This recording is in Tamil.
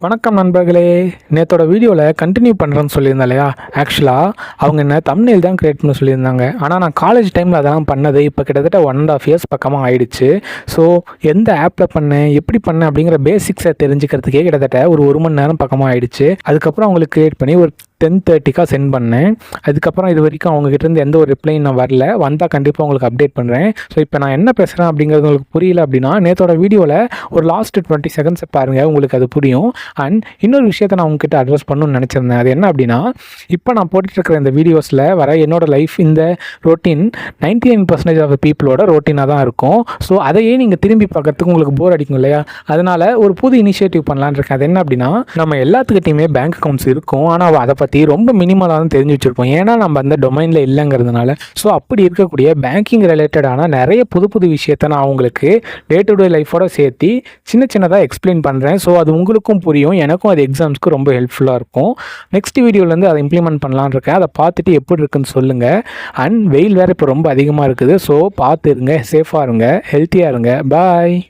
வணக்கம் நண்பர்களே. நேற்றோட வீடியோவில் கண்டினியூ பண்ணுறேன்னு சொல்லியிருந்தேன் இல்லையா. ஆக்சுவலாக அவங்க என்ன தம்ப்நெயில் தான் க்ரியேட் பண்ண சொல்லியிருந்தாங்க. ஆனால் நான் காலேஜ் டைமில் அதெல்லாம் பண்ணது இப்போ கிட்டத்தட்ட 1.5 years பக்கமாக ஆயிடுச்சு. ஸோ எந்த ஆப்பில் பண்ணேன், எப்படி பண்ணேன் அப்படிங்கிற பேசிக்ஸை தெரிஞ்சுக்கிறதுக்கே கிட்டத்தட்ட ஒரு மணி நேரம் பக்கமாக ஆயிடுச்சு. அதுக்கப்புறம் அவங்களுக்கு க்ரியேட் பண்ணி ஒரு 10:30 சென்ட் பண்ணேன். அதுக்கப்புறம் இது வரைக்கும் அவங்ககிட்டருந்து எந்த ஒரு ரிப்ளையும் நான் வரல. வந்தால் கண்டிப்பாக உங்களுக்கு அப்டேட் பண்ணுறேன். ஸோ இப்போ நான் என்ன பேசுகிறேன் அப்படிங்கிறது உங்களுக்கு புரியல அப்படின்னா நேற்றோட வீடியோவில் ஒரு லாஸ்ட் 20 seconds பாருங்கள், உங்களுக்கு அது புரியும். அண்ட் இன்னொரு விஷயத்தை நான் உங்ககிட்ட அட்ரஸ் பண்ணணும்னு நினச்சிருந்தேன். அது என்ன அப்படின்னா, இப்போ நான் போட்டுட்ருக்கிற இந்த வீடியோஸில் வர என்னோட லைஃப், இந்த ரொட்டீன் 99% ஆஃப் பீப்புளோட ரொட்டீனாக தான் இருக்கும். ஸோ அதையே நீங்கள் திரும்பி பார்க்கறதுக்கு உங்களுக்கு போர் அடிக்கும் இல்லையா. அதனால் ஒரு புது இனிஷியேட்டிவ் பண்ணலான்னு இருக்கேன். அது என்ன அப்படின்னா, நம்ம எல்லாத்துக்கிட்டையுமே பேங்க் அக்கௌண்ட்ஸ் இருக்கும். ஆனால் அதை பற்றி ரொம்ப மினிமலாக தான் தெரிஞ்சு வச்சுருப்போம். ஏன்னா நம்ம அந்த டொமைனில் இல்லைங்கிறதுனால. ஸோ அப்படி இருக்கக்கூடிய பேங்கிங் ரிலேட்டடான நிறைய புது விஷயத்தை நான் உங்களுக்கு டே டு டே லைஃபோட சேர்த்து சின்னதாக எக்ஸ்பிளைன் பண்ணுறேன். ஸோ அது உங்களுக்கும் புரியும், எனக்கும் அது எக்ஸாம்ஸ்க்கு ரொம்ப ஹெல்ப்ஃபுல்லாக இருக்கும். நெக்ஸ்ட் வீடியோலேருந்து அதை இம்ப்ளிமெண்ட் பண்ணலான்னு இருக்கேன். அதை பார்த்துட்டு எப்படி இருக்குன்னு சொல்லுங்கள். அண்ட் வெயில் வேறு இப்போ ரொம்ப அதிகமாக இருக்குது. ஸோ பார்த்து இருங்க, சேஃபாக இருங்க, ஹெல்த்தியாக இருங்க. பாய்.